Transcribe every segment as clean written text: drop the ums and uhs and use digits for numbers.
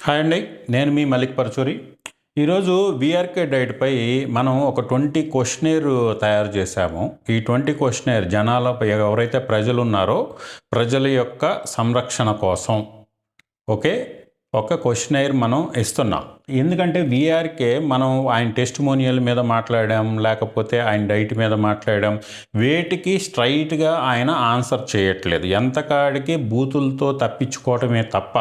Hi అండి, నేను మీ మలిక్ పరచూరి. ఈరోజు విఆర్కే డైట్పై మనం ఒక 20 క్వశ్చనేర్ తయారు చేశాము. ఈ 20 క్వశ్చనేర్ జనాలపై ఎవరైతే ప్రజలు ఉన్నారో ప్రజల యొక్క సంరక్షణ కోసం ఒక క్వశ్చనేర్ మనం ఇస్తున్నాం. ఎందుకంటే విఆర్కే మనం ఆయన టెస్టిమోనియల్ మీద మాట్లాడాం, లేకపోతే ఆయన డైట్ మీద మాట్లాడాం. వేటికి స్ట్రైట్గా ఆయన ఆన్సర్ చేయట్లేదు. ఎంతకాడికి బూతులతో తప్పించుకోవటమే తప్ప,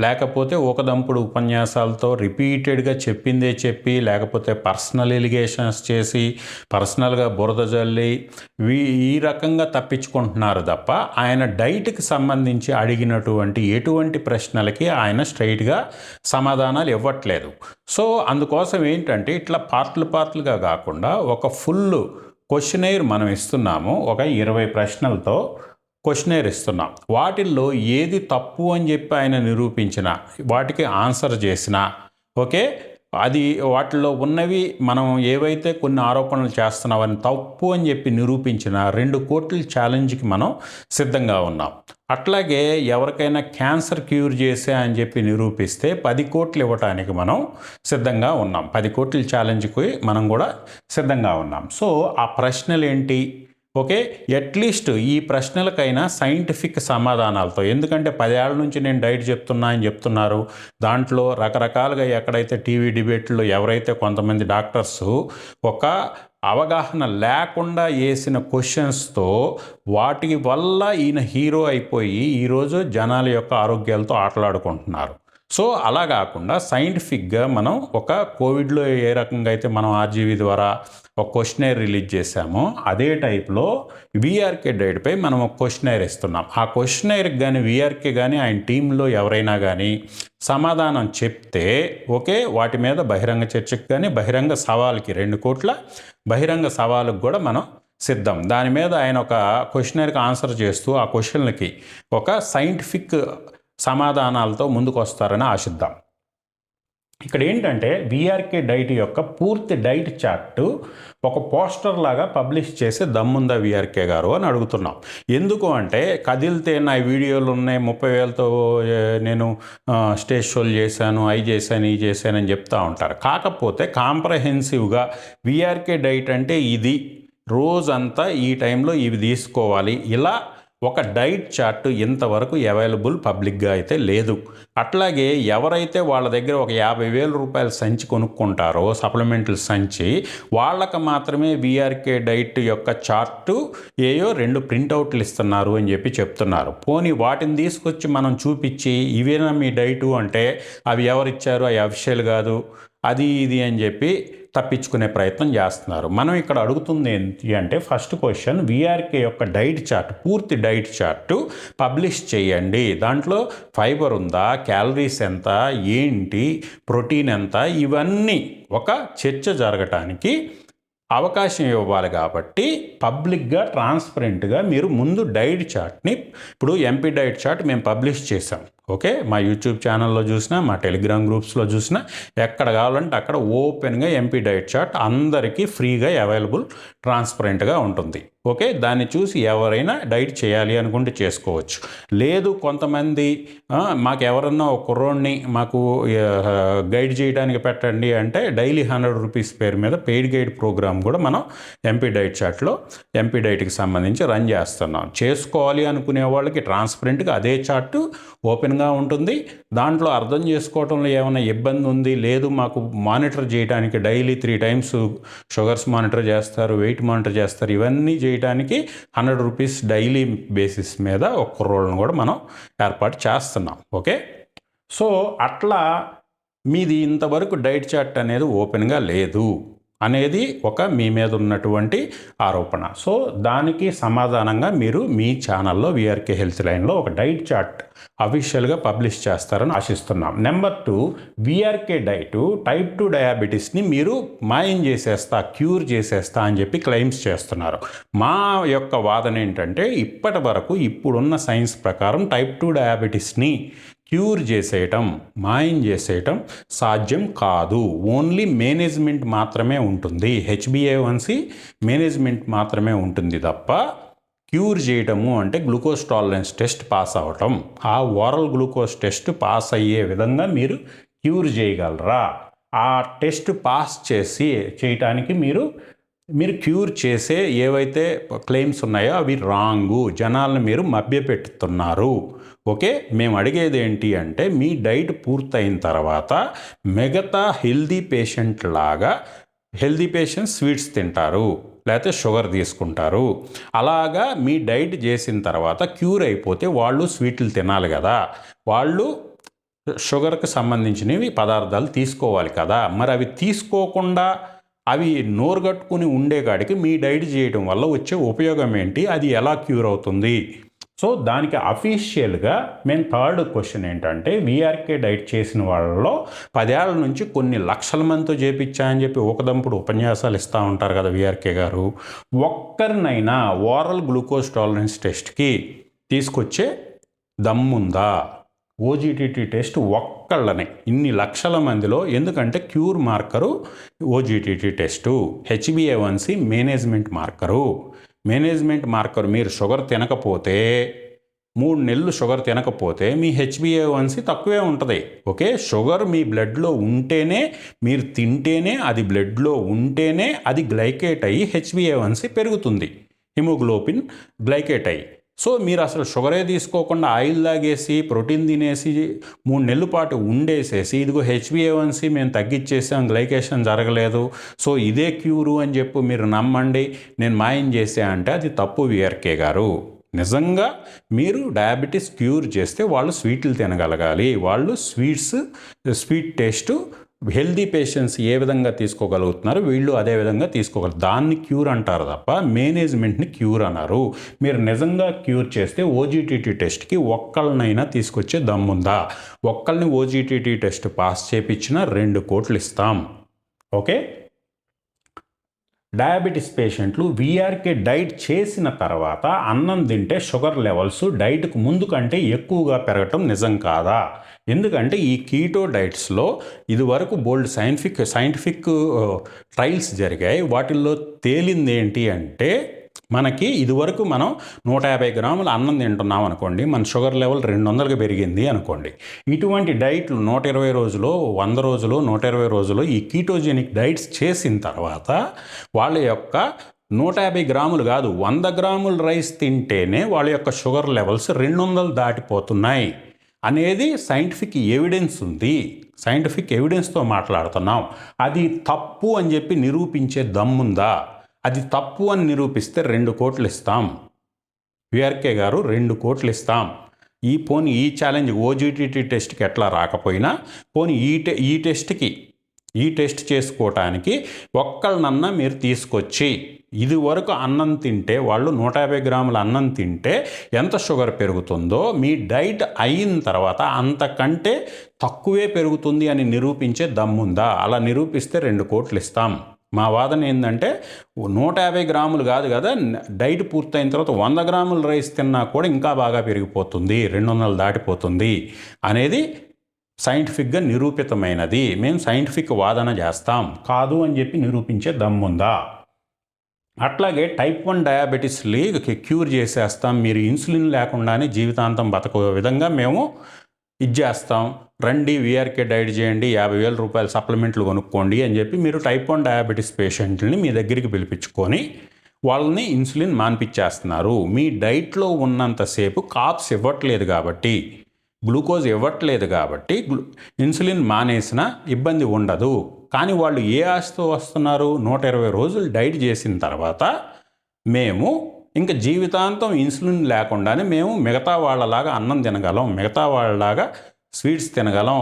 లేకపోతే దంపుడు ఉపన్యాసాలతో రిపీటెడ్గా చెప్పిందే చెప్పి, లేకపోతే పర్సనల్ ఎలిగేషన్స్ చేసి, పర్సనల్గా బురద జల్లి ఈ రకంగా తప్పించుకుంటున్నారు తప్ప ఆయన డైట్కి సంబంధించి అడిగినటువంటి ఎటువంటి ప్రశ్నలకి ఆయన స్ట్రైట్గా సమాధానాలు ఇవ్వట్లేదు. సో అందుకోసం ఏంటంటే ఇట్లా పార్ట్లుగా కాకుండా ఒక ఫుల్ క్వశ్చనేర్ మనం ఇస్తున్నాము. ఒక 20 ప్రశ్నలతో క్వశ్చనేర్ ఇస్తున్నాం. వాటిల్లో ఏది తప్పు అని చెప్పి ఆయన నిరూపించిన, వాటికి ఆన్సర్ చేసిన అది వాటిల్లో ఉన్నవి మనం ఏవైతే కొన్ని ఆరోపణలు చేస్తున్నామని తప్పు అని చెప్పి నిరూపించిన 2 కోట్ల ఛాలెంజ్కి మనం సిద్ధంగా ఉన్నాం. అట్లాగే ఎవరికైనా క్యాన్సర్ క్యూర్ చేసే అని చెప్పి నిరూపిస్తే 10 కోట్లు ఇవ్వటానికి మనం సిద్ధంగా ఉన్నాం. 10 కోట్ల ఛాలెంజ్కి మనం కూడా సిద్ధంగా ఉన్నాం. సో ఆ ప్రశ్నలు ఏంటి? అట్లీస్ట్ ఈ ప్రశ్నలకైనా సైంటిఫిక్ సమాధానాలతో, ఎందుకంటే 10 ఏళ్ల నుంచి నేను డైట్ చెప్తున్నా అని చెప్తున్నారు. దాంట్లో రకరకాలుగా ఎక్కడైతే టీవీ డిబేట్లో ఎవరైతే కొంతమంది డాక్టర్స్ ఒక అవగాహన లేకుండా వేసిన క్వశ్చన్స్తో వాటి వల్ల ఈయన హీరో అయిపోయి ఈరోజు జనాల యొక్క ఆరోగ్యాలతో ఆటలాడుకుంటున్నారు. సో అలా కాకుండా సైంటిఫిక్గా మనం ఒక కోవిడ్లో ఏ రకంగా అయితే మనం ఆర్జీవీ ద్వారా ఒక క్వశ్చనేర్ రిలీజ్ చేశామో అదే టైప్లో విఆర్కే డైట్పై మనం ఒక క్వశ్చనేర్ ఇస్తున్నాం. ఆ క్వశ్చనేర్కి కానీ విఆర్కే కానీ ఆయన టీంలో ఎవరైనా కానీ సమాధానం చెప్తే వాటి మీద బహిరంగ చర్చకు కానీ బహిరంగ సవాల్కి 2 కోట్ల బహిరంగ సవాలుకు కూడా మనం సిద్ధం. దాని మీద ఆయన ఒక క్వశ్చనేర్కి ఆన్సర్ చేస్తూ ఆ క్వశ్చన్లకి ఒక సైంటిఫిక్ సమాధానాలతో ముందుకు వస్తారని ఆశిద్దాం. ఇక్కడ ఏంటంటే విఆర్కే డైట్ యొక్క పూర్తి డైట్ చార్టు ఒక పోస్టర్ లాగా పబ్లిష్ చేసి దమ్ముందా విఆర్కే గారు అని అడుగుతున్నాం. ఎందుకు అంటే కదిలితే నా వీడియోలు ఉన్నాయి, 30,000తో నేను స్టేజ్ షోలు చేశాను, అవి చేశాను, ఈ చేశాను అని చెప్తూ ఉంటారు. కాకపోతే కాంప్రహెన్సివ్గా విఆర్కే డైట్ అంటే ఇది, రోజంతా ఈ టైంలో ఇవి తీసుకోవాలి, ఇలా ఒక డైట్ చార్ట్ ఇంతవరకు అవైలబుల్ పబ్లిక్గా అయితే లేదు. అట్లాగే ఎవరైతే వాళ్ళ దగ్గర ఒక 50,000 రూపాయల సంచి కొనుక్కుంటారో, సప్లిమెంటల్ సంచి, వాళ్ళకు మాత్రమే విఆర్కే డైట్ యొక్క చార్టు 2 ప్రింటౌట్లు ఇస్తున్నారు అని చెప్పి చెప్తున్నారు. పోనీ వాటిని తీసుకొచ్చి మనం చూపించి ఇవేనా మీ డైటు అంటే అవి ఎవరిచ్చారు, అవి అఫిషియల్ కాదు, అది ఇది అని చెప్పి తప్పించుకునే ప్రయత్నం చేస్తున్నారు. మనం ఇక్కడ అడుగుతుంది ఏంటి అంటే ఫస్ట్ క్వశ్చన్, విఆర్కే యొక్క డైట్ చార్ట్, పూర్తి డైట్ చార్టు పబ్లిష్ చేయండి. దాంట్లో ఫైబర్ ఉందా, క్యాలరీస్ ఎంత, ఏంటి, ప్రోటీన్ ఎంత, ఇవన్నీ ఒక చర్చ జరగటానికి అవకాశం ఇవ్వాలి. కాబట్టి పబ్లిక్గా ట్రాన్స్పరెంట్గా మీరు ముందు డైట్ చార్ట్ని, ఇప్పుడు ఎంపీ డైట్ చార్ట్ మేము పబ్లిష్ చేసాం. మా యూట్యూబ్ ఛానల్లో చూసినా, మా టెలిగ్రామ్ గ్రూప్స్లో చూసినా, ఎక్కడ కావాలంటే అక్కడ ఓపెన్గా ఎంపీ డైట్ చార్ట్ అందరికీ ఫ్రీగా అవైలబుల్, ట్రాన్స్పరెంట్గా ఉంటుంది. దాన్ని చూసి ఎవరైనా డైట్ చేయాలి అనుకుంటే చేసుకోవచ్చు. లేదు కొంతమంది మాకు ఎవరన్నా ఒక కుర్రోడిని మాకు గైడ్ చేయడానికి పెట్టండి అంటే డైలీ 100 రూపీస్ పేరు మీద పెయిడ్ గైడ్ ప్రోగ్రామ్ కూడా మనం ఎంపీ డైట్ చార్ట్లో ఎంపీ డైట్కి సంబంధించి రన్ చేస్తున్నాం. చేసుకోవాలి అనుకునే వాళ్ళకి ట్రాన్స్పరెంట్గా అదే చార్టు ఓపెన్గా ఉంటుంది. దాంట్లో అర్థం చేసుకోవడంలో ఏమైనా ఇబ్బంది ఉంది, లేదు మాకు మానిటర్ చేయడానికి డైలీ 3 టైమ్స్ షుగర్స్ మానిటర్ చేస్తారు, వెయిట్ మానిటర్ చేస్తారు, ఇవన్నీ చేయడానికి 100 రూపీస్ డైలీ బేసిస్ మీద ఒక కుర్రోళ్ళను కూడా మనం ఏర్పాటు చేస్తున్నాం. సో అట్లా మీది ఇంతవరకు డైట్ చార్ట్ అనేది ఓపెన్గా లేదు అనేది మీ మీద ఉన్నటువంటి ఆరోపణ. సో దానికి సమాధానంగా మీరు మీ ఛానల్లో విఆర్కే హెల్త్ లైన్లో ఒక డైట్ చార్ట్ అఫీషియల్గా పబ్లిష్ చేస్తారని ఆశిస్తున్నాం. నెంబర్ 2, విఆర్కే డైటు టైప్ 2 డయాబెటీస్ని మీరు మాయం చేసేస్తా, క్యూర్ చేసేస్తా అని చెప్పి క్లెయిమ్స్ చేస్తున్నారు. మా యొక్క వాదన ఏంటంటే ఇప్పటి వరకు ఇప్పుడున్న సైన్స్ ప్రకారం టైప్ 2 డయాబెటీస్ని క్యూర్ చేసేయటం, మాయం చేసేయటం సాధ్యం కాదు. ఓన్లీ మేనేజ్మెంట్ మాత్రమే ఉంటుంది, HbA1c మేనేజ్మెంట్ మాత్రమే ఉంటుంది తప్ప క్యూర్ చేయటము అంటే గ్లూకోజ్ టాలరెన్స్ టెస్ట్ పాస్ అవ్వటం. ఆ ఓరల్ గ్లూకోజ్ టెస్ట్ పాస్ అయ్యే విధంగా మీరు క్యూర్ చేయగలరా? ఆ టెస్ట్ పాస్ చేయటానికి మీరు క్యూర్ చేసే ఏవైతే క్లెయిమ్స్ ఉన్నాయో అవి రాంగు, జనాలను మీరు మభ్యపెట్టుతున్నారు. ఓకే, మేము అడిగేది ఏంటి అంటే మీ డైట్ పూర్తయిన తర్వాత మిగతా హెల్దీ పేషెంట్ లాగా, హెల్దీ పేషెంట్స్ స్వీట్స్ తింటారు లేకపోతే షుగర్ తీసుకుంటారు. అలాగా మీ డైట్ చేసిన తర్వాత క్యూర్ అయిపోతే వాళ్ళు స్వీట్లు తినాలి కదా, వాళ్ళు షుగర్కి సంబంధించినవి పదార్థాలు తీసుకోవాలి కదా. మరి అవి తీసుకోకుండా అవి నోరు కట్టుకుని ఉండేకాడికి మీ డైట్ చేయడం వల్ల వచ్చే ఉపయోగం ఏంటి? అది ఎలా క్యూర్ అవుతుంది? సో దానికి అఫీషియల్గా మేము థర్డ్ క్వశ్చన్ ఏంటంటే, వీఆర్కే డైట్ చేసిన వాళ్ళలో 10 ఏళ్ల నుంచి కొన్ని లక్షల మందితో చేపించాయని చెప్పి ఒకదంపుడు ఉపన్యాసాలు ఇస్తూ ఉంటారు కదా వీఆర్కే గారు. ఒక్కరినైనా ఓరల్ గ్లూకోజ్ టాలరెన్స్ టెస్ట్కి తీసుకొచ్చే దమ్ముందా? ఓజీటీటీ టెస్ట్ ఒక్కళ్ళని ఇన్ని లక్షల మందిలో, ఎందుకంటే cure marker OGTT test, హెచ్బిఏవన్సి management marker. మీరు షుగర్ తినకపోతే 3 నెలలు షుగర్ తినకపోతే మీ హెచ్బిఏవన్సి తక్కువే ఉంటుంది. ఓకే, షుగర్ మీ బ్లడ్లో ఉంటేనే, మీరు తింటేనే, అది బ్లడ్లో ఉంటేనే అది గ్లైకేట్ అయ్యి హెచ్బిఏవన్సి పెరుగుతుంది, హిమోగ్లోబిన్ గ్లైకేట్ అయ్యి. సో మీరు అసలు షుగరే తీసుకోకుండా ఆయిల్ తాగేసి ప్రోటీన్ తినేసి 3 నెలల పాటు ఉండేసేసి ఇదిగో హెచ్బిఏవన్సి మేము తగ్గించేసాం, గ్లైకేషన్ జరగలేదు, సో ఇదే క్యూరు అని చెప్పి మీరు నమ్మండి, నేను మాయం చేసా అంటే అది తప్పు వీఆర్కే గారు. నిజంగా మీరు డయాబెటీస్ క్యూర్ చేస్తే వాళ్ళు స్వీట్లు తినగలగాలి. వాళ్ళు స్వీట్ టేస్ట్ హెల్దీ పేషెంట్స్ ఏ విధంగా తీసుకోగలుగుతున్నారు, వీళ్ళు అదే విధంగా తీసుకోగలరు. దాన్ని క్యూర్ అంటారు తప్ప మేనేజ్మెంట్ని క్యూర్ అన్నారు. మీరు నిజంగా క్యూర్ చేస్తే ఓజీటీటీ టెస్ట్కి ఒక్కళ్ళనైనా తీసుకొచ్చే దమ్ముందా? ఒక్కళ్ళని ఓజీటీటీ టెస్ట్ పాస్ చేయించిన 2 కోట్లు ఇస్తాం. ఓకే, డయాబెటీస్ పేషెంట్లు వీఆర్కే డైట్ చేసిన తర్వాత అన్నం తింటే షుగర్ లెవెల్స్ డైట్కు ముందు కంటే ఎక్కువగా పెరగటం నిజం కాదా? ఎందుకంటే ఈ కీటో డైట్స్లో ఇదివరకు బోల్డ్ సైంటిఫిక్ ట్రయల్స్ జరిగాయి. వాటిల్లో తేలింది ఏంటి అంటే, మనకి ఇదివరకు మనం 150 గ్రాముల అన్నం తింటున్నాం అనుకోండి, మన షుగర్ లెవెల్ 200కి పెరిగింది అనుకోండి. ఇటువంటి డైట్లు 120 రోజులు, 100 రోజులు, 120 రోజులు ఈ కీటోజెనిక్ డైట్స్ చేసిన తర్వాత వాళ్ళ యొక్క 150 గ్రాములు కాదు 100 గ్రాముల రైస్ తింటేనే వాళ్ళ యొక్క షుగర్ లెవెల్స్ 200 దాటిపోతున్నాయి అనేది సైంటిఫిక్ ఎవిడెన్స్ ఉంది. సైంటిఫిక్ ఎవిడెన్స్తో మాట్లాడుతున్నాం. అది తప్పు అని చెప్పి నిరూపించే దమ్ముందా? అది తప్పు అని నిరూపిస్తే 2 కోట్లు ఇస్తాం. వీఆర్కే గారు 2 కోట్లు ఇస్తాం. ఈ ఛాలెంజ్ ఓజీటీటీ టెస్ట్కి ఎట్లా రాకపోయినా పోనీ ఈ టెస్ట్ చేసుకోవటానికి ఒక్కళ్ళనన్నా మీరు తీసుకొచ్చి, ఇది వరకు అన్నం తింటే వాళ్ళు 150 గ్రాముల అన్నం తింటే ఎంత షుగర్ పెరుగుతుందో మీ డైట్ అయిన తర్వాత అంతకంటే తక్కువే పెరుగుతుంది అని నిరూపించే దమ్ముందా? అలా నిరూపిస్తే 2 కోట్లు ఇస్తాం. మా వాదన ఏంటంటే 150 గ్రాములు కాదు కదా, డైట్ పూర్తయిన తర్వాత 100 గ్రాముల రైస్ తిన్నా కూడా ఇంకా బాగా పెరిగిపోతుంది, 200 దాటిపోతుంది అనేది సైంటిఫిక్గా నిరూపితమైనది. మేము సైంటిఫిక్ వాదన చేస్తాం. కాదు అని చెప్పి నిరూపించే దమ్ముందా? అట్లాగే టైప్ 1 డయాబెటీస్ని క్యూర్ చేసేస్తాం, మీరు ఇన్సులిన్ లేకుండానే జీవితాంతం బతకో విధంగా మేము ఇచ్చేస్తాం, రండి వీఆర్కే డైట్ చేయండి, 50,000 రూపాయల సప్లిమెంట్లు కొనుక్కోండి అని చెప్పి మీరు టైప్ 1 డయాబెటీస్ పేషెంట్ని మీ దగ్గరికి పిలిపించుకొని వాళ్ళని ఇన్సులిన్ మాన్పించేస్తున్నారు. మీ డైట్లో ఉన్నంతసేపు కాప్స్ ఇవ్వట్లేదు కాబట్టి, గ్లూకోజ్ ఇవ్వట్లేదు కాబట్టి ఇన్సులిన్ మానేసిన ఇబ్బంది ఉండదు. కానీ వాళ్ళు ఏ ఆశతో వస్తున్నారు? 120 రోజులు డైట్ చేసిన తర్వాత మేము ఇంకా జీవితాంతం ఇన్సులిన్ లేకుండానే మేము మిగతా వాళ్ళలాగా అన్నం తినగలం, మిగతా వాళ్ళలాగా స్వీట్స్ తినగలం,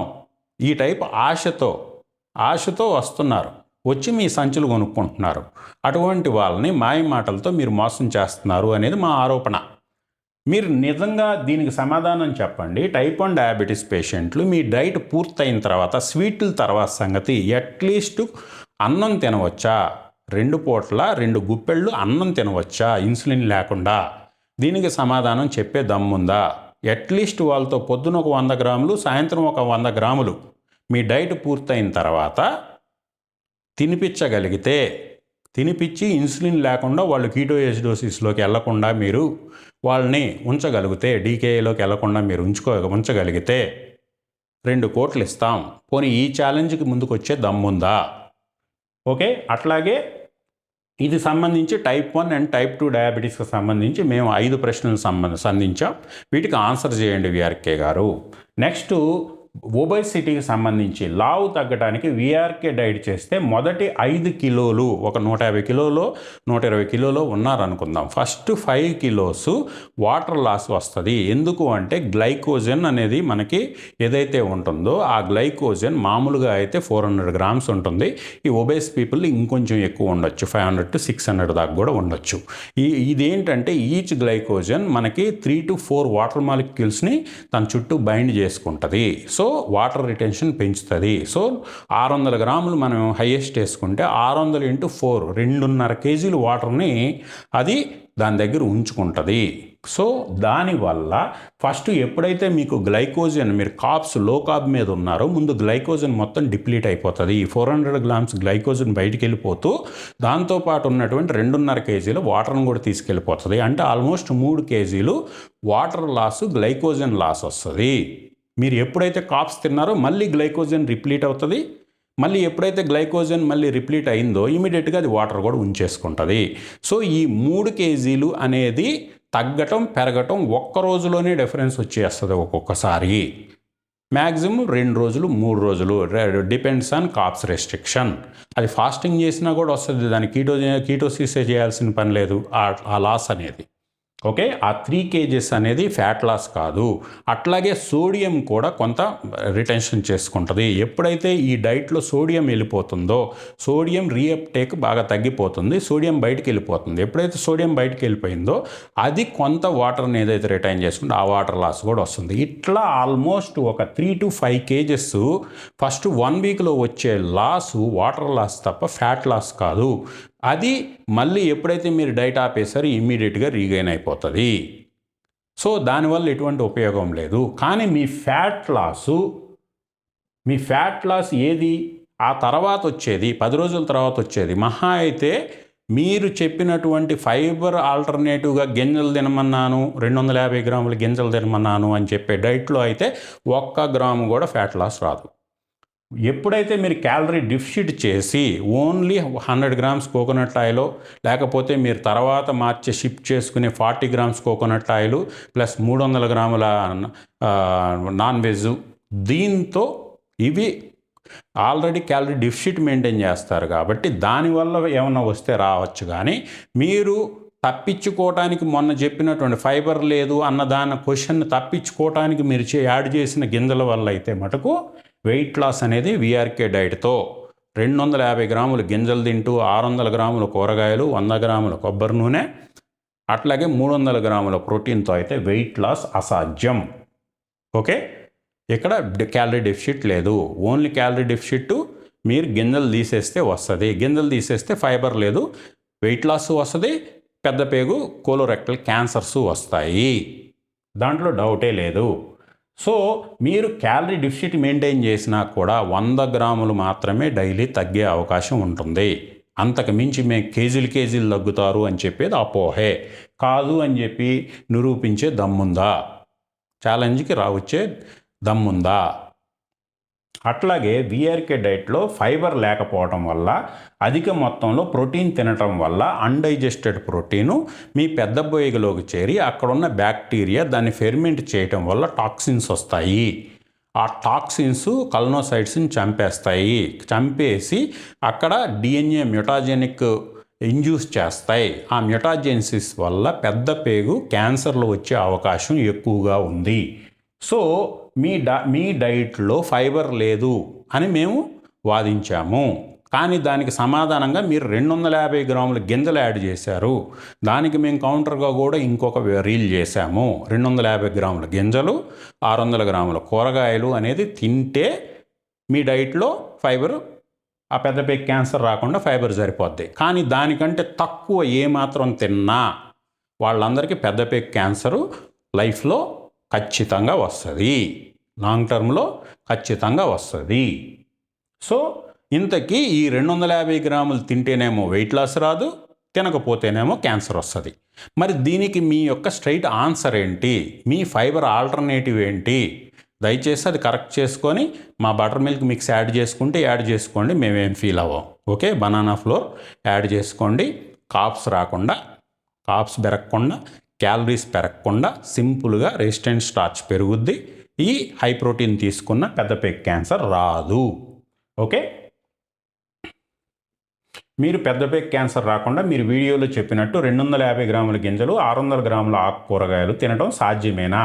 ఈ టైప్ ఆశతో వస్తున్నారు. వచ్చి మీ సంచులు కొనుక్కుంటున్నారు. అటువంటి వాళ్ళని మాయ మాటలతో మీరు మోసం చేస్తున్నారు అనేది మా ఆరోపణ. మీరు నిజంగా దీనికి సమాధానం చెప్పండి. టైప్ 1 డయాబెటీస్ పేషెంట్లు మీ డైట్ పూర్తయిన తర్వాత స్వీట్ల తర్వాత సంగతి, అట్లీస్ట్ అన్నం తినవచ్చా? 2 పూట్ల 2 గుప్పెళ్ళు అన్నం తినవచ్చా ఇన్సులిన్ లేకుండా? దీనికి సమాధానం చెప్పే దమ్ముందా? అట్లీస్ట్ వాళ్ళతో పొద్దున ఒక 100 గ్రాములు, సాయంత్రం ఒక 100 గ్రాములు మీ డైట్ పూర్తయిన తర్వాత తినిపించగలిగితే తినిపించి ఇన్సులిన్ లేకుండా వాళ్ళు కీటోఎసిడోసిస్లోకి వెళ్లకుండా మీరు వాళ్ళని ఉంచగలిగితే, డీకేఏలోకి వెళ్లకుండా మీరు ఉంచగలిగితే 2 కోట్లు ఇస్తాం. పోనీ ఈ ఛాలెంజ్కి ముందుకు వచ్చే దమ్ముందా? ఓకే, అట్లాగే ఇది సంబంధించి టైప్ 1 అండ్ టైప్ 2 డయాబెటీస్కి సంబంధించి మేము 5 ప్రశ్నలు సంధించాం. వీటికి ఆన్సర్ చేయండి విఆర్కే గారు. నెక్స్ట్ ఒబెసిటీకి సంబంధించి లావు తగ్గడానికి విఆర్కే డైట్ చేస్తే మొదటి 5 కిలోలు, ఒక 150 కిలోలో 120 కిలోలో ఉన్నారనుకుందాం, ఫస్ట్ 5 కిలోస్ వాటర్ లాస్ వస్తుంది. ఎందుకు అంటే గ్లైకోజన్ అనేది మనకి ఏదైతే ఉంటుందో ఆ గ్లైకోజన్ మామూలుగా అయితే 400 గ్రామ్స్ ఉంటుంది. ఈ ఒబేస్ పీపుల్ ఇంకొంచెం ఎక్కువ ఉండొచ్చు, 500 to 600 దాకా కూడా ఉండొచ్చు. ఇదేంటంటే ఈచ్ గ్లైకోజన్ మనకి 3 to 4 వాటర్ మాలిక్యూల్స్ని తన చుట్టూ బైండ్ చేసుకుంటుంది. సో వాటర్ రిటెన్షన్ పెంచుతుంది. సో 600 గ్రాములు మనం హైయెస్ట్ వేసుకుంటే 600 into 4 2.5 కేజీలు వాటర్ని అది దాని దగ్గర ఉంచుకుంటుంది. సో దానివల్ల ఫస్ట్ ఎప్పుడైతే మీకు గ్లైకోజన్, మీరు లో కార్బ్ మీద ఉన్నారో ముందు గ్లైకోజన్ మొత్తం డిప్లీట్ అయిపోతుంది. 400 గ్రామ్స్ గ్లైకోజన్ బయటికి వెళ్ళిపోతూ దాంతోపాటు ఉన్నటువంటి 2.5 కేజీలు వాటర్ని కూడా తీసుకెళ్ళిపోతుంది. అంటే ఆల్మోస్ట్ 3 కేజీలు వాటర్ లాస్, గ్లైకోజన్ లాస్ వస్తుంది. మీరు ఎప్పుడైతే కార్బ్స్ తిన్నారో మళ్ళీ గ్లైకోజన్ రిప్లీట్ అవుతుంది. మళ్ళీ ఎప్పుడైతే గ్లైకోజన్ మళ్ళీ రిప్లీట్ అయిందో ఇమీడియట్గా అది వాటర్ కూడా ఉంచేసుకుంటుంది. సో ఈ 3 కేజీలు అనేది తగ్గటం పెరగటం ఒక్క రోజులోనే డిఫరెన్స్ వచ్చేస్తుంది. ఒక్కొక్కసారి మ్యాక్సిమం 2 రోజులు 3 రోజులు, డిపెండ్స్ ఆన్ కార్బ్స్ రెస్ట్రిక్షన్. అది ఫాస్టింగ్ చేసినా కూడా వస్తుంది. దానికి కీటోసిస్ చేయాల్సిన పని లేదు ఆ లాస్ అనేది. ఓకే, ఆ 3 కేజెస్ అనేది ఫ్యాట్ లాస్ కాదు. అట్లాగే సోడియం కూడా కొంత రిటెన్షన్ చేసుకుంటుంది. ఎప్పుడైతే ఈ డైట్లో సోడియం వెళ్ళిపోతుందో సోడియం రీఅప్టేక్ బాగా తగ్గిపోతుంది, సోడియం బయటికి వెళ్ళిపోతుంది. ఎప్పుడైతే సోడియం బయటికి వెళ్ళిపోయిందో అది కొంత వాటర్ని ఏదైతే రిటైన్ చేసుకుంటే ఆ వాటర్ లాస్ కూడా వస్తుంది. ఇట్లా ఆల్మోస్ట్ ఒక 3 to 5 కేజెస్ ఫస్ట్ 1 వీక్లో వచ్చే లాసు వాటర్ లాస్ తప్ప ఫ్యాట్ లాస్ కాదు. అది మళ్ళీ ఎప్పుడైతే మీరు డైట్ ఆపేసారో ఇమ్మీడియట్గా రీగైన్ అయిపోతుంది. సో దానివల్ల ఎటువంటి ఉపయోగం లేదు. కానీ మీ ఫ్యాట్ లాస్ ఏది ఆ తర్వాత వచ్చేది, 10 రోజుల తర్వాత వచ్చేది మహా అయితే మీరు చెప్పినటువంటి ఫైబర్ ఆల్టర్నేటివ్గా గింజలు తినమన్నాను, 250 గ్రాముల గింజలు తినమన్నాను అని చెప్పే డైట్లో అయితే 1 గ్రాము కూడా ఫ్యాట్ లాస్ రాదు. ఎప్పుడైతే మీరు క్యాలరీ డిఫిషిట్ చేసి ఓన్లీ 100 గ్రామ్స్ కోకోనట్ ఆయిల్, లేకపోతే మీరు తర్వాత షిఫ్ట్ చేసుకునే 40 గ్రామ్స్ కోకోనట్ ఆయిల్ ప్లస్ 300 గ్రాముల నాన్ వెజ్, దీంతో ఇవి ఆల్రెడీ క్యాలరీ డిఫిషిట్ మెయింటైన్ చేస్తారు కాబట్టి దానివల్ల ఏమన్నా వస్తే రావచ్చు. కానీ మీరు తప్పించుకోవటానికి మొన్న చెప్పినటువంటి ఫైబర్ లేదు అన్న దాని క్వశ్చన్ తప్పించుకోవటానికి మీరు యాడ్ చేసిన గింజల వల్ల అయితే మటుకు వెయిట్ లాస్ అనేది విఆర్కే డైట్తో 250 గ్రాములు గింజలు తింటూ 600 గ్రాముల కూరగాయలు, 100 గ్రాముల కొబ్బరి నూనె, అట్లాగే 300 గ్రాముల ప్రోటీన్తో అయితే వెయిట్ లాస్ అసాధ్యం. ఓకే, ఇక్కడ క్యాలరీ డెఫిషిట్ లేదు. ఓన్లీ క్యాలరీ డెఫిషిట్ మీరు గింజలు తీసేస్తే వస్తుంది. గింజలు తీసేస్తే ఫైబర్ లేదు, వెయిట్ లాస్ వస్తుంది, పెద్ద పేగు కోలోరెక్టల్ క్యాన్సర్స్ వస్తాయి. దాంట్లో డౌటే లేదు. సో మీరు క్యాలరీ డెఫిషిట్ మెయింటైన్ చేసినా కూడా 100 గ్రాములు మాత్రమే డైలీ తగ్గే అవకాశం ఉంటుంది. అంతకు మించి మేము కేజీలు తగ్గుతారు అని చెప్పేది అపోహే. కాదు అని చెప్పి నిరూపించే దమ్ముందా? ఛాలెంజ్కి రావచ్చే దమ్ముందా? అట్లాగే విఆర్కే డైట్లో ఫైబర్ లేకపోవటం వల్ల, అధిక మొత్తంలో ప్రోటీన్ తినటం వల్ల అన్డైజెస్టెడ్ ప్రోటీను మీ పెద్ద బొయ్యలోకి చేరి అక్కడున్న బ్యాక్టీరియా దాన్ని ఫెర్మెంట్ చేయటం వల్ల టాక్సిన్స్ వస్తాయి. ఆ టాక్సిన్స్ కల్నోసైట్స్ని చంపేసి అక్కడ డిఎన్ఏ మ్యూటాజెనిక్ ఇండ్యూస్ చేస్తాయి. ఆ మ్యూటాజెన్సిస్ వల్ల పెద్ద పేగు క్యాన్సర్లు వచ్చే అవకాశం ఎక్కువగా ఉంది. సో మీ డైట్లో ఫైబర్ లేదు అని మేము వాదించాము. కానీ దానికి సమాధానంగా మీరు 250 గ్రాముల గింజలు యాడ్ చేశారు. దానికి మేము కౌంటర్గా కూడా ఇంకొక రీల్ చేశాము. 250 గ్రాముల గింజలు, 600 గ్రాముల కూరగాయలు అనేది తింటే మీ డైట్లో ఫైబర్, ఆ పెద్ద పేగు క్యాన్సర్ రాకుండా ఫైబర్ సరిపోద్ది. కానీ దానికంటే తక్కువ ఏమాత్రం తిన్నా వాళ్ళందరికీ పెద్ద పేగు క్యాన్సరు లైఫ్లో ఖచ్చితంగా వస్తుంది, లాంగ్ టర్మ్లో ఖచ్చితంగా వస్తుంది. సో ఇంతకీ ఈ 250 గ్రాములు తింటేనేమో వెయిట్ లాస్ రాదు, తినకపోతేనేమో క్యాన్సర్ వస్తుంది. మరి దీనికి మీ యొక్క స్ట్రైట్ ఆన్సర్ ఏంటి, మీ ఫైబర్ ఆల్టర్నేటివ్ ఏంటి? దయచేసి అది కరెక్ట్ చేసుకొని మా బటర్ మిల్క్ మిక్స్ యాడ్ చేసుకోండి, మేమేం ఫీల్ అవ్వం. ఓకే, బనానా ఫ్లోర్ యాడ్ చేసుకోండి. కాప్స్ రాకుండా, కాప్స్ పెరగకుండా, క్యాలరీస్ పెరగకుండా సింపుల్గా రెసిస్టెంట్ స్టార్చ్ పెరుగుద్ది. ఈ హై ప్రోటీన్ తీసుకున్న పెద్ద పెగ్ క్యాన్సర్ రాదు. ఓకే, మీరు పెద్ద పెగ్ క్యాన్సర్ రాకుండా మీరు వీడియోలో చెప్పినట్టు 250 గ్రాముల గింజలు, 600 గ్రాముల ఆకు కూరగాయలు తినడం సాధ్యమేనా?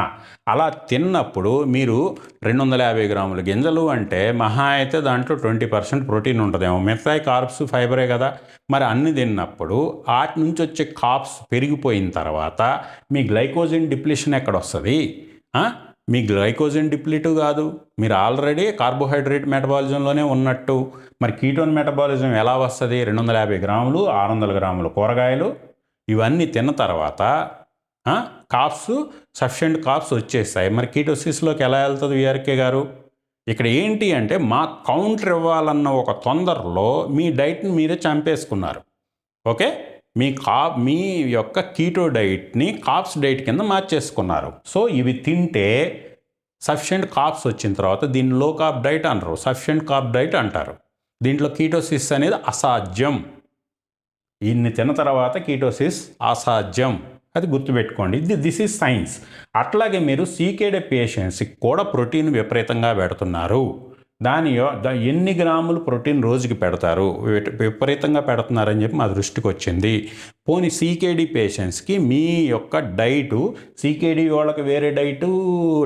అలా తిన్నప్పుడు మీరు 250 గ్రాముల గింజలు అంటే మహా అయితే దాంట్లో 20% ప్రోటీన్ ఉంటుందేమో, మిగతా కార్బ్స్ ఫైబరే కదా. మరి అన్ని తిన్నప్పుడు వాటి నుంచి వచ్చే కార్బ్స్ పెరిగిపోయిన తర్వాత మీ గ్లైకోజన్ డిప్లీషన్ ఎక్కడ వస్తుంది? మీ గ్లైకోజన్ డిప్లీటు కాదు, మీరు ఆల్రెడీ కార్బోహైడ్రేట్ మెటబాలిజంలోనే ఉన్నట్టు. మరి కీటోన్ మెటబాలిజం ఎలా వస్తుంది? 250 గ్రాములు, 600 గ్రాములు కూరగాయలు ఇవన్నీ తిన్న తర్వాత కార్బ్స్, సఫిషియెంట్ కార్బ్స్ వచ్చేస్తాయి. మరి కీటోసిస్లోకి ఎలా వెళ్తుంది విఆర్కే గారు? ఇక్కడ ఏంటి అంటే మా కౌంటర్ ఇవ్వాలన్న ఒక తొందరలో మీ డైట్ని మీరే చంపేసుకున్నారు. ఓకే, మీ యొక్క కీటో డైట్ని కార్బ్స్ డైట్ కింద మార్చేసుకున్నారు. సో ఇవి తింటే సఫిషియెంట్ కార్బ్స్ వచ్చిన తర్వాత దీన్ని లో కార్బ్ డైట్ అనరు, సఫిషియెంట్ కార్బ్ డైట్ అంటారు. దీంట్లో కీటోసిస్ అనేది అసాధ్యం. ఇన్ని తిన్న తర్వాత కీటోసిస్ అసాధ్యం, అది గుర్తుపెట్టుకోండి. This is science. అట్లాగే మీరు సీకేడీ పేషెంట్స్కి కూడా ప్రోటీన్ విపరీతంగా పెడుతున్నారు. ఎన్ని గ్రాములు ప్రోటీన్ రోజుకి పెడతారు? విపరీతంగా పెడుతున్నారని చెప్పి మా దృష్టికి వచ్చింది. పోనీ సీకేడీ పేషెంట్స్కి మీ యొక్క డైటు, సీకేడీ వాళ్ళకి వేరే డైటు,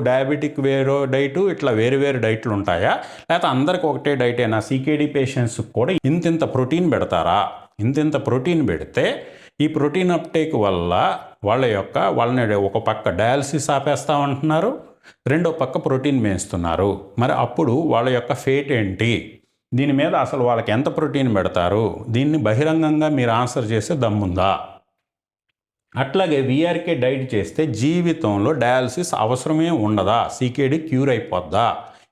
డయాబెటిక్ వేరే డైటు, ఇట్లా వేరు డైట్లు ఉంటాయా? లేకపోతే అందరికి ఒకటే డైటేనా? సీకేడీ పేషెంట్స్కి కూడా ఇంతింత ప్రోటీన్ పెడతారా? ఇంతింత ప్రోటీన్ పెడితే ఈ ప్రోటీన్ అప్టేక్ వల్ల వాళ్ళని ఒక పక్క డయాలసిస్ ఆపేస్తామంటున్నారు, రెండో పక్క ప్రోటీన్ మేస్తున్నారు. మరి అప్పుడు వాళ్ళ యొక్క ఫేట్ ఏంటి? దీని మీద అసలు వాళ్ళకి ఎంత ప్రోటీన్ పెడతారు? దీన్ని బహిరంగంగా మీరు ఆన్సర్ చేసే దమ్ముందా? అట్లాగే విఆర్కే డైట్ చేస్తే జీవితంలో డయాలసిస్ అవసరమే ఉండదా? సీకేడీ క్యూర్ అయిపోద్దా?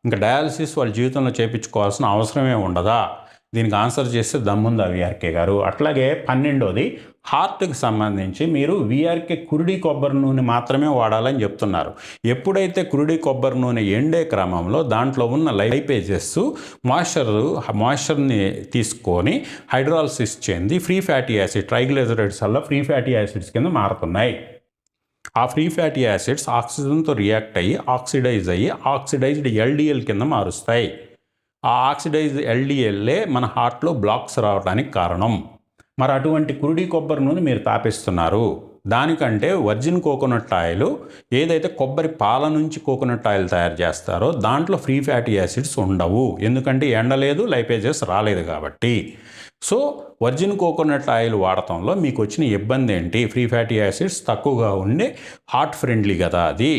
ఇంకా డయాలసిస్ వాళ్ళ జీవితంలో చేయించుకోవాల్సిన అవసరమే ఉండదా? దీనికి ఆన్సర్ చేస్తే దమ్ముందా విఆర్కే గారు? అట్లాగే 12వది హార్ట్కి సంబంధించి మీరు విఆర్కే కురుడి కొబ్బరి నూనె మాత్రమే వాడాలని ఎప్పుడైతే కురుడి కొబ్బరి నూనె ఎండే క్రమంలో దాంట్లో ఉన్న లైపేజెస్ మాయిశ్చర్ని తీసుకొని హైడ్రాలసిస్ చెంది ఫ్రీ ఫ్యాటీ యాసిడ్, ట్రైగ్లిజరైడ్స్ వల్ల ఫ్రీ ఫ్యాటీ యాసిడ్స్ కింద మారుతున్నాయి. ఆ ఫ్రీ ఫ్యాటీ యాసిడ్స్ ఆక్సిజన్తో రియాక్ట్ అయ్యి ఆక్సిడైజ్డ్ ఎల్డిఎల్ కింద మారుస్తాయి. ఆ ఆక్సిడైజ్డ్ ఎల్డిఎల్లే మన హార్ట్లో బ్లాక్స్ రావడానికి కారణం. మరి అటువంటి కురుడి కొబ్బరి నూనె మీరు తాపిస్తున్నారు. దానికంటే వర్జిన్ కోకోనట్ ఆయిల్, ఏదైతే కొబ్బరి పాల నుంచి కోకోనట్ ఆయిల్ తయారు చేస్తారో దాంట్లో ఫ్రీ ఫ్యాటీ యాసిడ్స్ ఉండవు. ఎందుకంటే ఎండలేదు, లైపేజెస్ రాలేదు కాబట్టి. సో వర్జిన్ కోకోనట్ ఆయిల్ వాడటంలో మీకు వచ్చిన ఇబ్బంది ఏంటి? ఫ్రీ ఫ్యాటీ యాసిడ్స్ తక్కువగా ఉండి హార్ట్ ఫ్రెండ్లీ కదా అది.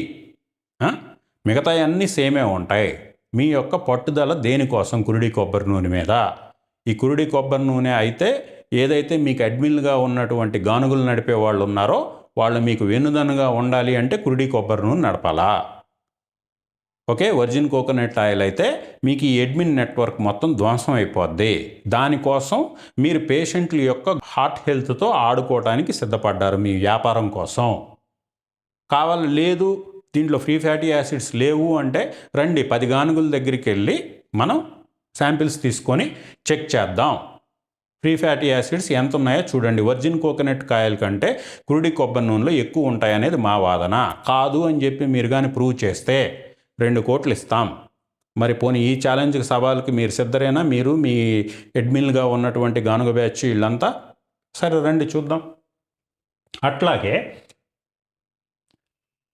మిగతా అన్నీ సేమే ఉంటాయి. మీ యొక్క పట్టుదల దేనికోసం? కురుడి కొబ్బరి నూనె మీద. ఈ కురుడి కొబ్బరి నూనె అయితే ఏదైతే మీకు అడ్మిన్గా ఉన్నటువంటి గానుగులు నడిపే వాళ్ళు ఉన్నారో వాళ్ళు మీకు వెన్నుదన్నుగా ఉండాలి అంటే కురుడి కొబ్బరి నూనె నడపాలా. ఓకే, వర్జిన్ కోకోనట్ ఆయిల్ అయితే మీకు ఈ అడ్మిన్ నెట్వర్క్ మొత్తం ధ్వంసం అయిపోద్ది. దానికోసం మీరు పేషెంట్ల యొక్క హార్ట్ హెల్త్తో ఆడుకోవడానికి సిద్ధపడ్డారు మీ వ్యాపారం కోసం. లేదు దీంట్లో ఫ్రీ ఫ్యాటీ యాసిడ్స్ లేవు అంటే రండి 10 గానుగుల దగ్గరికి వెళ్ళి మనం శాంపిల్స్ తీసుకొని చెక్ చేద్దాం. ఫ్రీ ఫ్యాటీ యాసిడ్స్ ఎంత ఉన్నాయో చూడండి. వర్జిన్ కోకోనట్ ఆయిల్ కంటే కురుడి కొబ్బరి నూనెలో ఎక్కువ ఉంటాయనేది మా వాదన. కాదు అని చెప్పి మీరు కానీ ప్రూవ్ చేస్తే 2 కోట్లు ఇస్తాం. మరి పోనీ ఈ ఛాలెంజ్కి సవాల్కి మీరు సిద్ధరేనా? మీరు మీ అడ్మిన్గా ఉన్నటువంటి గానుగ బ్యాచ్ వీళ్ళంతా? సరే రండి చూద్దాం. అట్లాగే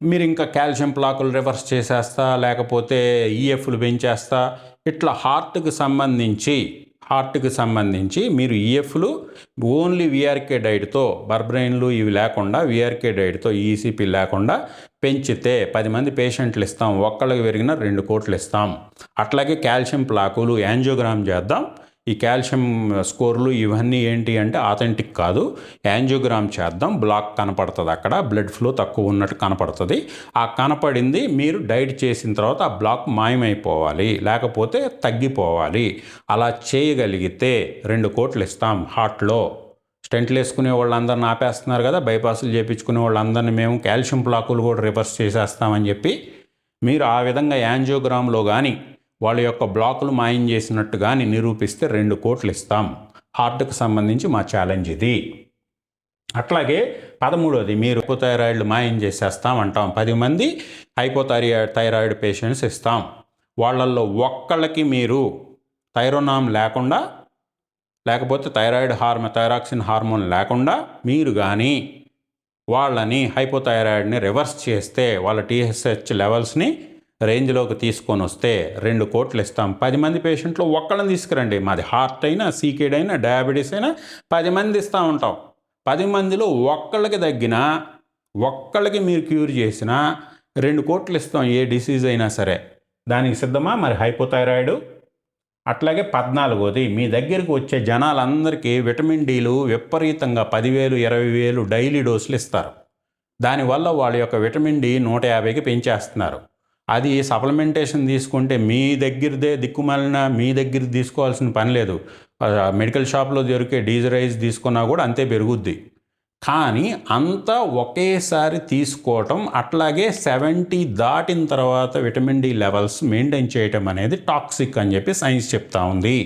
మీరు ఇంకా కాల్షియం ప్లాకులు రివర్స్ చేసేస్తా, లేకపోతే ఈఎఫ్లు పెంచేస్తా, ఇట్లా హార్ట్కి సంబంధించి మీరు ఈఎఫ్లు ఓన్లీ విఆర్కే డైట్తో, బర్బ్రెయిన్లు ఇవి లేకుండా విఆర్కే డైట్తో, ఈసీపీ లేకుండా పెంచితే 10 మంది పేషెంట్లు ఇస్తాం. ఒక్కళ్ళకి పెరిగిన 2 కోట్లు ఇస్తాం. అట్లాగే కాల్షియం ప్లాకులు యాంజియోగ్రామ్ చేద్దాం. ఈ కాల్షియం స్కోర్లు ఇవన్నీ ఏంటి అంటే ఆథెంటిక్ కాదు. యాంజియోగ్రామ్ చేద్దాం, బ్లాక్ కనపడుతుంది, అక్కడ బ్లడ్ ఫ్లో తక్కువ ఉన్నట్టు కనపడుతుంది. ఆ కనపడింది మీరు డైట్ చేసిన తర్వాత ఆ బ్లాక్ మాయమైపోవాలి, లేకపోతే తగ్గిపోవాలి. అలా చేయగలిగితే 2 కోట్లు ఇస్తాం. హార్ట్లో స్టెంట్లు వేసుకునే వాళ్ళందరిని ఆపేస్తున్నారు కదా, బైపాసులు చేయించుకునే వాళ్ళందరినీ మేము కాల్షియం బ్లాకులు కూడా రివర్స్ చేసేస్తామని చెప్పి మీరు ఆ విధంగా యాంజియోగ్రామ్లో కానీ వాళ్ళ యొక్క బ్లాకులు మాయం చేసినట్టు కానీ నిరూపిస్తే 2 కోట్లు ఇస్తాం. హార్ట్కి సంబంధించి మా ఛాలెంజ్ ఇది. అట్లాగే 13వది, మీరు హైపోథైరాయిడ్లు మాయం చేసేస్తాం అంటాం. 10 మంది హైపోథైరాయిడ్ పేషెంట్స్ ఇస్తాం. వాళ్ళల్లో ఒక్కళ్ళకి మీరు థైరోనామ్ లేకపోతే థైరాక్సిన్ హార్మోన్ లేకుండా మీరు కానీ వాళ్ళని హైపోథైరాయిడ్ని రివర్స్ చేస్తే, వాళ్ళ TSH లెవెల్స్ని రేంజ్లోకి తీసుకొని వస్తే 2 కోట్లు ఇస్తాం. 10 మంది పేషెంట్లు ఒక్కళ్ళని తీసుకురండి, మాది హార్ట్ అయినా, సీకేడ్ అయినా, డయాబెటీస్ అయినా 10 మంది ఇస్తూ ఉంటాం. 10 మందిలో ఒక్కళ్ళకి మీరు క్యూర్ చేసినా 2 కోట్లు ఇస్తాం. ఏ డిసీజ్ అయినా సరే దానికి సిద్ధమా? మరి హైపోథైరాయిడ్. అట్లాగే 14వది, మీ దగ్గరికి వచ్చే జనాలందరికీ విటమిన్ డీలు విపరీతంగా 10,000 20,000 డైలీ డోసులు ఇస్తారు. దానివల్ల వాళ్ళ యొక్క విటమిన్ డి 150కి పెంచేస్తున్నారు. అది సప్లిమెంటేషన్ తీసుకుంటే మీ దగ్గరదే దిక్కుమాలిన, మీ దగ్గర తీసుకోవాల్సిన పని లేదు. మెడికల్ షాప్లో దొరికే డీజరైజ్ తీసుకున్నా కూడా అంతే పెరుగుద్ది. కానీ అంతా ఒకేసారి తీసుకోవటం, అట్లాగే 70 దాటిన తర్వాత విటమిన్ డి లెవెల్స్ మెయింటైన్ చేయటం అనేది టాక్సిక్ అని చెప్పి సైన్స్ చెప్తా ఉంది.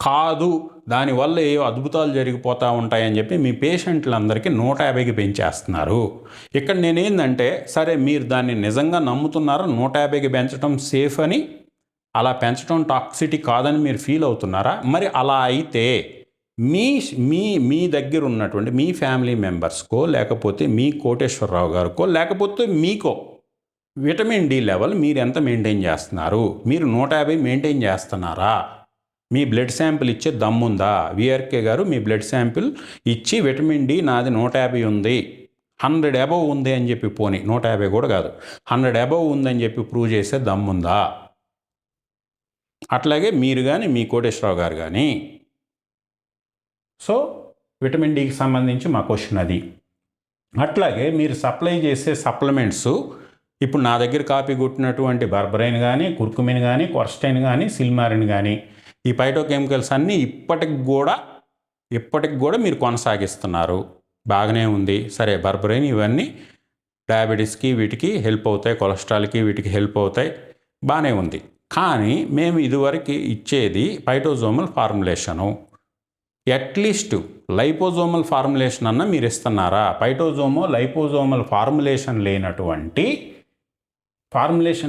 కాదు, దానివల్ల ఏ అద్భుతాలు జరిగిపోతూ ఉంటాయని చెప్పి మీ పేషెంట్లందరికీ 150కి పెంచేస్తున్నారు. ఇక్కడ నేనేందంటే, సరే మీరు దాన్ని నిజంగా నమ్ముతున్నారా? 150కి పెంచడం సేఫ్ అని, అలా పెంచడం టాక్సిటీ కాదని మీరు ఫీల్ అవుతున్నారా? మరి అలా అయితే మీ దగ్గర ఉన్నటువంటి మీ ఫ్యామిలీ మెంబర్స్కో, లేకపోతే మీ కోటేశ్వరరావు గారికో, లేకపోతే మీకో విటమిన్ డి లెవెల్ మీరు ఎంత మెయింటైన్ చేస్తున్నారు? మీరు 150 మెయింటైన్ చేస్తున్నారా? మీ బ్లడ్ శాంపిల్ ఇచ్చే దమ్ముందా? విఆర్కే గారు మీ బ్లడ్ శాంపిల్ ఇచ్చి విటమిన్ డి నాది 150 ఉంది, 100 అబవ్ ఉంది అని చెప్పి, పోనీ 150 కూడా కాదు, 100 అబవ్ ఉందని చెప్పి ప్రూవ్ చేసే దమ్ముందా? అట్లాగే మీరు కానీ మీ కోటేశ్వరరావు గారు కానీ. సో విటమిన్ డికి సంబంధించి మా క్వశ్చన్ అది. అట్లాగే మీరు సప్లై చేసే సప్లిమెంట్స్, ఇప్పుడు నా దగ్గర కాపీ కొట్టినటువంటి బర్బరైన్ కానీ, కుర్కుమిన్ కానీ, క్వర్స్టైన్ కానీ, సిల్మారిన్ కానీ, ఈ ఫైటోకెమికల్స్ అన్నీ ఇప్పటికి కూడా మీరు కొనసాగిస్తున్నారు. బాగానే ఉంది. సరే, బర్బరైన్ ఇవన్నీ డయాబెటీస్కి వీటికి హెల్ప్ అవుతాయి, కొలెస్ట్రాల్కి వీటికి హెల్ప్ అవుతాయి, బాగానే ఉంది. కానీ మేము ఇదివరకు ఇచ్చేది ఫైటోజోమల్ ఫార్ములేషను. అట్లీస్ట్ లైపోజోమల్ ఫార్ములేషన్ అన్న మీరు ఇస్తున్నారా? లైపోజోమల్ ఫార్ములేషన్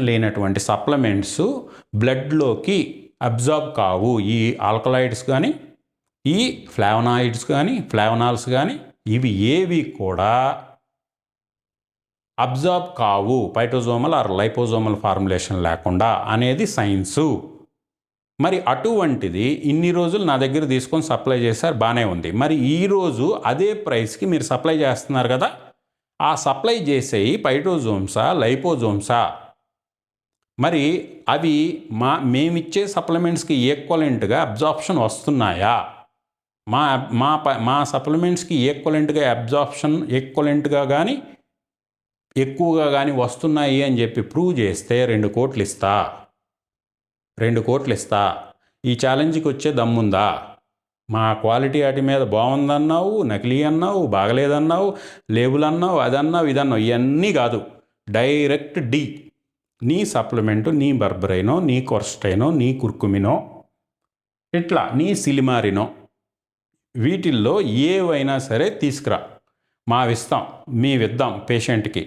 లేనటువంటి సప్లిమెంట్స్ బ్లడ్లోకి అబ్జార్బ్ కావు. ఈ ఆల్కలాయిడ్స్ కానీ, ఈ ఫ్లావనాయిడ్స్ కానీ, ఫ్లావనాల్స్ కానీ, ఇవి ఏవి కూడా అబ్జార్బ్ కావు ఫైటోజోమల్ ఆర్ లైపోజోమల్ ఫార్ములేషన్ లేకుండా అనేది సైన్సు. మరి అటువంటిది ఇన్ని రోజులు నా దగ్గర తీసుకొని సప్లై చేశారు, బాగానే ఉంది. మరి ఈరోజు అదే ప్రైస్కి మీరు సప్లై చేస్తున్నారు కదా, ఆ సప్లై చేసేవి ఫైటోజోమ్సా, లైపోజోమ్సా? మరి అవి మేమిచ్చే సప్లిమెంట్స్కి ఈక్వలెంట్గా అబ్జార్ప్షన్ వస్తున్నాయా? మా సప్లిమెంట్స్కి ఈక్వలెంట్గా కానీ ఎక్కువగా కానీ వస్తున్నాయి అని చెప్పి ప్రూవ్ చేస్తే 2 కోట్లు ఇస్తా. 2 కోట్లు ఇస్తా. ఈ ఛాలెంజ్కి వచ్చే దమ్ముందా? మా క్వాలిటీ వాటి మీద బాగుందన్నావు, నకిలీ అన్నావు, బాగలేదన్నావు, లేబుల్ అన్నావు, అదన్నావు, ఇదన్నావు, ఇవన్నీ కాదు. డైరెక్ట్ డి, నీ సప్లిమెంటు, నీ బర్బరైనో, నీ కొర్స్టైనో, నీ కుర్కుమినో, ఇట్లా నీ సిలిమారినో, వీటిల్లో ఏవైనా సరే తీసుకురా, మావిస్తాం, మేమిద్దాం పేషెంట్కి.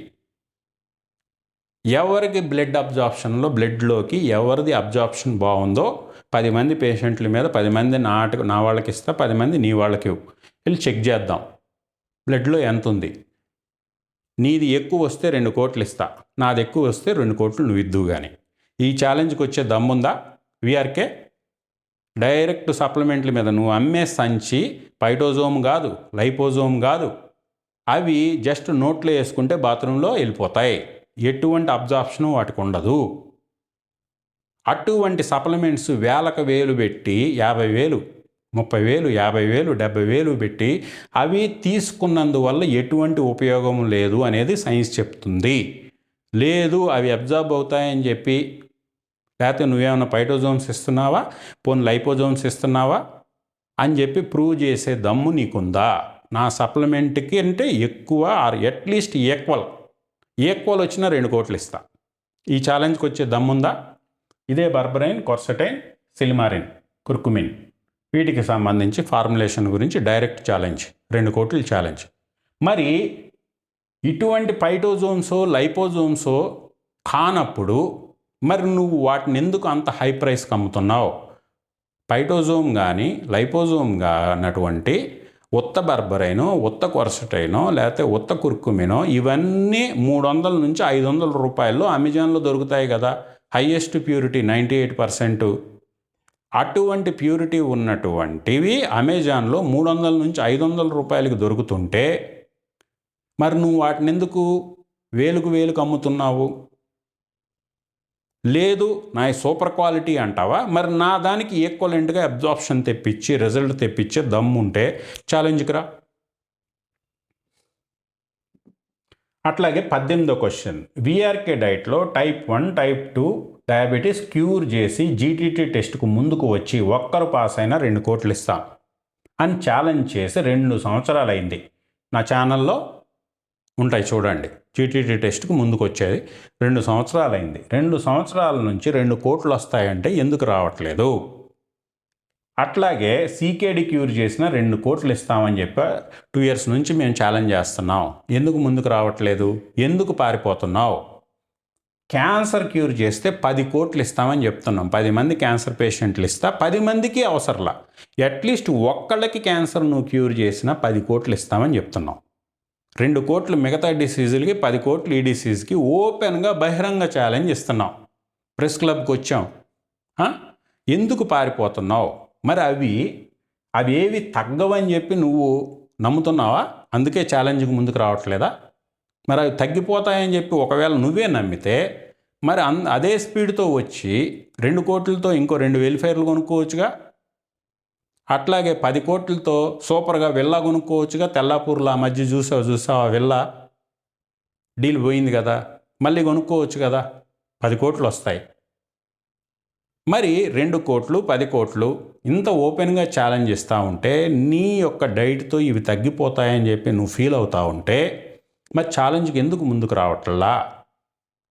ఎవరికి బ్లడ్ అబ్జార్ప్షన్లో బ్లడ్లోకి ఎవరిది అబ్జార్ప్షన్ బాగుందో 10 మంది పేషెంట్ల మీద 10 మంది నా వాళ్ళకి ఇస్తా, 10 మంది నీ వాళ్ళకి వెళ్ళి చెక్ చేద్దాం బ్లడ్లో ఎంత ఉంది. నీది ఎక్కువ వస్తే 2 కోట్లు ఇస్తా, నాది ఎక్కువ వస్తే 2 కోట్లు నువ్వు ఇద్దువు. కానీ ఈ ఛాలెంజ్కి వచ్చే దమ్ముందా విఆర్కే? డైరెక్ట్ సప్లిమెంట్ల మీద నువ్వు అమ్మే సంచి ఫైటోజోమ్ కాదు, లైపోజోమ్ కాదు, అవి జస్ట్ నోట్లో వేసుకుంటే బాత్రూంలో వెళ్ళిపోతాయి, ఎటువంటి అబ్జార్ప్షను వాటికి ఉండదు. అటువంటి సప్లిమెంట్స్ వేలకు వేలు పెట్టి 50,000, 30,000, 50,000, 70,000 పెట్టి అవి తీసుకున్నందువల్ల ఎటువంటి ఉపయోగం లేదు అనేది సైన్స్ చెప్తుంది. లేదు అవి అబ్జార్బ్ అవుతాయని చెప్పి, లేకపోతే నువ్వేమైనా పైటోజోమ్స్ ఇస్తున్నావా, పోనీ లైపోజోమ్స్ ఇస్తున్నావా అని చెప్పి ప్రూవ్ చేసే దమ్ము నీకుందా? నా సప్లిమెంట్కి అంటే ఎక్కువ ఆర్ అట్లీస్ట్ ఈక్వల్ వచ్చిన 2 కోట్లు ఇస్తా. ఈ ఛాలెంజ్కి వచ్చే దమ్ముందా? ఇదే బర్బరైన్, కొర్సటైన్, సిలిమారిన్, కుర్కుమిన్ వీటికి సంబంధించి ఫార్ములేషన్ గురించి డైరెక్ట్ ఛాలెంజ్, 2 కోట్లు ఛాలెంజ్. మరి ఇటువంటి పైటోజోమ్సో లైపోజోమ్సో కానప్పుడు మరి నువ్వు వాటిని ఎందుకు అంత హై ప్రైస్కి అమ్ముతున్నావు? పైటోజోమ్ కానీ లైపోజోమ్ కానటువంటి ఉత్త బర్బరైనో, ఉత్త కొర్సటైనో, లేకపోతే ఉత్త కుర్కుమినో ఇవన్నీ 300 నుంచి 500 రూపాయల్లో అమెజాన్లో దొరుకుతాయి కదా. Highest purity 98%. అటువంటి ప్యూరిటీ ఉన్నటువంటివి అమెజాన్లో 300 నుంచి 500 రూపాయలకి దొరుకుతుంటే మరి నువ్వు వాటిని ఎందుకు వేలకు అమ్ముతున్నావు? లేదు నా సూపర్ క్వాలిటీ అంటావా? మరి నా దానికి ఈక్వలెంట్గా అబ్జార్ప్షన్ తెప్పించి రిజల్ట్ తెప్పించే దమ్ము ఉంటే ఛాలెంజ్కి రా. అట్లాగే 18వ క్వశ్చన్, విఆర్కే డైట్లో టైప్ 1, టైప్ 2 డయాబెటీస్ క్యూర్ చేసి జీటీటీ టెస్ట్కు ముందుకు వచ్చి ఒక్కరు పాస్ అయినా 2 కోట్లు ఇస్తాం అని ఛాలెంజ్ చేసి 2 సంవత్సరాలు అయింది. నా ఛానల్లో ఉంటాయి చూడండి. జీటీటీ టెస్ట్కు ముందుకు వచ్చేది 2 సంవత్సరాలు అయింది. 2 సంవత్సరాల నుంచి 2 కోట్లు వస్తాయంటే ఎందుకు రావట్లేదు? అట్లాగే సీకేడి క్యూర్ చేసిన 2 కోట్లు ఇస్తామని చెప్పి 2 years నుంచి మేము ఛాలెంజ్ చేస్తున్నాం. ఎందుకు ముందుకు రావట్లేదు? ఎందుకు పారిపోతున్నావు? క్యాన్సర్ క్యూర్ చేస్తే 10 కోట్లు ఇస్తామని చెప్తున్నాం. 10 మంది క్యాన్సర్ పేషెంట్లు ఇస్తా, 10 మందికి అవసరంలా, అట్లీస్ట్ ఒక్కళ్ళకి క్యాన్సర్ నువ్వు క్యూర్ చేసినా 10 కోట్లు ఇస్తామని చెప్తున్నాం. 2 కోట్లు మిగతా డిసీజులకి, 10 కోట్లు ఈ డిసీజ్కి ఓపెన్గా బహిరంగ ఛాలెంజ్ ఇస్తున్నాం. ప్రెస్ క్లబ్కి వచ్చాం. ఎందుకు పారిపోతున్నావు? మరి అవి ఏవి తగ్గవని చెప్పి నువ్వు నమ్ముతున్నావా? అందుకే ఛాలెంజ్కి ముందుకు రావట్లేదా? మరి అవి తగ్గిపోతాయని చెప్పి ఒకవేళ నువ్వే నమ్మితే మరి అదే స్పీడ్తో వచ్చి 2 కోట్లతో ఇంకో 2 వెల్ఫేర్లు కొనుక్కోవచ్చుగా. అట్లాగే 10 కోట్లతో సూపర్గా విల్లా కొనుక్కోవచ్చుగా. తెల్లాపూర్లో ఆ మధ్య చూసావా విల్లా డీల్ పోయింది కదా, మళ్ళీ కొనుక్కోవచ్చు కదా, 10 కోట్లు వస్తాయి. మరి 2 కోట్లు 10 కోట్లు ఇంత ఓపెన్గా ఛాలెంజ్ ఇస్తూ ఉంటే నీ యొక్క డైట్తో ఇవి తగ్గిపోతాయని చెప్పి నువ్వు ఫీల్ అవుతూ ఉంటే మరి ఛాలెంజ్కి ఎందుకు ముందుకు రావట్లా?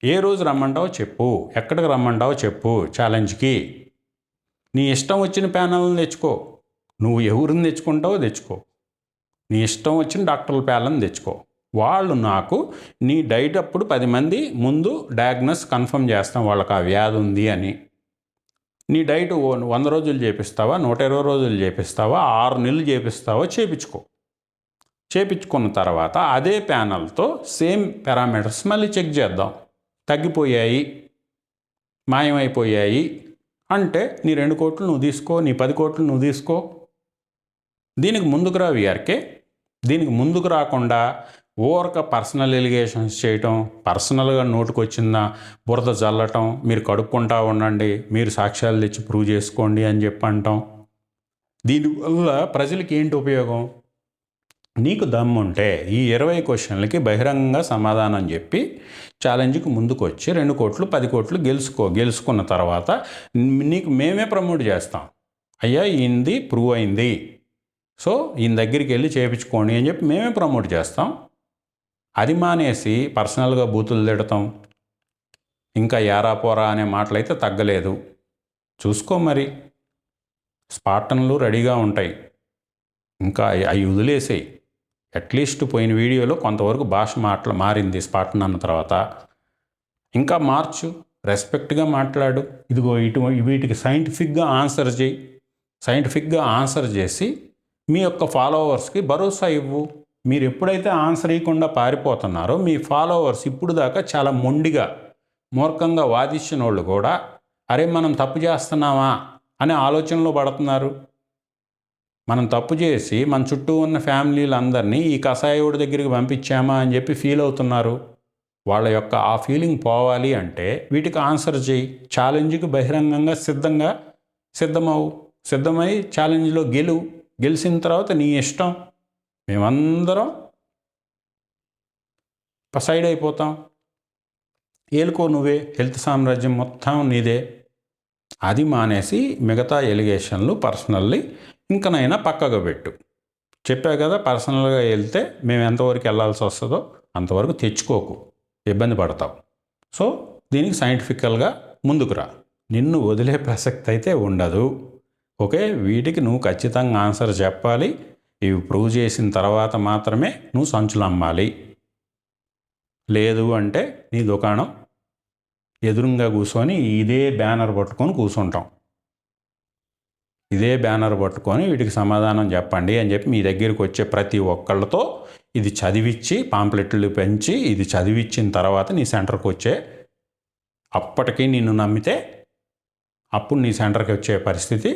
ఏ రోజు రమ్మంటావో చెప్పు, ఎక్కడికి రమ్మంటావో చెప్పు. ఛాలెంజ్కి నీ ఇష్టం వచ్చిన ప్యానల్ని తెచ్చుకో, నువ్వు ఎవరిని తెచ్చుకుంటావో తెచ్చుకో, నీ ఇష్టం వచ్చిన డాక్టర్ల ప్యానల్ని తెచ్చుకో. వాళ్ళు నాకు నీ డైట్ అప్పుడు 10 మంది ముందు డయాగ్నోస్ కన్ఫర్మ్ చేస్తాం వాళ్ళకి ఆ వ్యాధి ఉంది అని. నీ డైట్ 100 రోజులు చేపిస్తావా, 120 రోజులు చేపిస్తావా, 6 నెలలు చేపిస్తావా, చేపించుకున్న తర్వాత అదే ప్యానల్తో సేమ్ పారామీటర్స్ మళ్ళీ చెక్ చేద్దాం. తగ్గిపోయాయి, మాయమైపోయాయి అంటే నీ 2 కోట్లు నువ్వు తీసుకో, నీ 10 కోట్లు నువ్వు తీసుకో. దీనికి ముందుకు రా వీఆర్కే. దీనికి ముందుకు రాకుండా ఓవర్క పర్సనల్ ఎలిగేషన్స్ చేయటం, పర్సనల్గా నోటుకొచ్చిన బురద జల్లటం, మీరు కడుక్కుంటా ఉండండి, మీరు సాక్ష్యాలు తెచ్చి ప్రూవ్ చేసుకోండి అని చెప్పి అంటాం. దీనివల్ల ప్రజలకి ఏంటి ఉపయోగం? నీకు దమ్ముంటే ఈ 20 క్వశ్చన్లకి బహిరంగంగా సమాధానం చెప్పి ఛాలెంజ్కి ముందుకు వచ్చి 2 కోట్లు 10 కోట్లు గెలుచుకున్న తర్వాత నీకు మేమే ప్రమోట్ చేస్తాం. అయ్యా ఈయనది ప్రూవ్ అయింది, సో ఈయన దగ్గరికి వెళ్ళి చేయించుకోండి అని చెప్పి మేమే ప్రమోట్ చేస్తాం. అది మానేసి పర్సనల్గా బూతులు తిడతాం, ఇంకా యారాపోరా అనే మాటలైతే తగ్గలేదు. చూసుకో మరి, స్పార్టన్లు రెడీగా ఉంటాయి, ఇంకా అవి వదిలేసాయి. అట్లీస్ట్ పోయిన వీడియోలో కొంతవరకు భాష మారింది స్పార్టన్ అన్న తర్వాత. ఇంకా మార్చు, రెస్పెక్ట్గా మాట్లాడు. ఇదిగో వీటికి సైంటిఫిక్గా ఆన్సర్ చేయి. సైంటిఫిక్గా ఆన్సర్ చేసి మీ యొక్క ఫాలోవర్స్కి భరోసా ఇవ్వు. మీరు ఎప్పుడైతే ఆన్సర్ ఇవ్వకుండా పారిపోతున్నారో మీ ఫాలోవర్స్ ఇప్పుడు దాకా చాలా మొండిగా మూర్ఖంగా వాదించిన వాళ్ళు కూడా అరే మనం తప్పు చేస్తున్నామా అనే ఆలోచనలో పడుతున్నారు. మనం తప్పు చేసి మన చుట్టూ ఉన్న ఫ్యామిలీలందరినీ ఈ కషాయుడి దగ్గరికి పంపించామా అని చెప్పి ఫీల్ అవుతున్నారు. వాళ్ళ యొక్క ఆ ఫీలింగ్ పోవాలి అంటే వీటికి ఆన్సర్ చేయి. ఛాలెంజ్కి బహిరంగంగా సిద్ధమై ఛాలెంజ్లో గెలిచిన తర్వాత నీ ఇష్టం, మేమందరం సైడ్ అయిపోతాం, ఏలుకో నువ్వే, హెల్త్ సామ్రాజ్యం మొత్తం నీదే. అది మానేసి మిగతా ఎలిగేషన్లు పర్సనల్లీ ఇంకనైనా పక్కగా పెట్టు. చెప్పా కదా, పర్సనల్గా వెళ్తే మేము ఎంతవరకు వెళ్ళాల్సి వస్తుందో అంతవరకు తెచ్చుకోకు, ఇబ్బంది పడతావు. సో దీనికి సైంటిఫికల్గా ముందుకు రా. నిన్ను వదిలే ప్రసక్తి అయితే ఉండదు. ఓకే, వీటికి నువ్వు ఖచ్చితంగా ఆన్సర్ చెప్పాలి. ఇవి ప్రూవ్ చేసిన తర్వాత మాత్రమే నువ్వు సంచులు అమ్మాలి. లేదు అంటే నీ దుకాణం ఎదురుగా కూర్చొని ఇదే బ్యానర్ పట్టుకొని కూర్చుంటాం. ఇదే బ్యానర్ పట్టుకొని వీటికి సమాధానం చెప్పండి అని చెప్పి మీ దగ్గరికి వచ్చే ప్రతి ఒక్కళ్ళతో ఇది చదివించి, పాంప్లెట్లు పెంచి ఇది చదివించిన తర్వాత నీ సెంటర్కి వచ్చే, అప్పటికీ నిన్ను నమ్మితే అప్పుడు నీ సెంటర్కి వచ్చే పరిస్థితి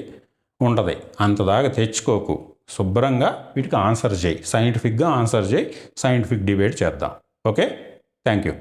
ఉంటుంది. అంతదాకా తెచ్చుకోకు. శుభ్రంగా వీటికి ఆన్సర్ చేయి, సైంటిఫిక్గా ఆన్సర్ చేయి, సైంటిఫిక్ డిబేట్ చేద్దాం. Okay, thank you.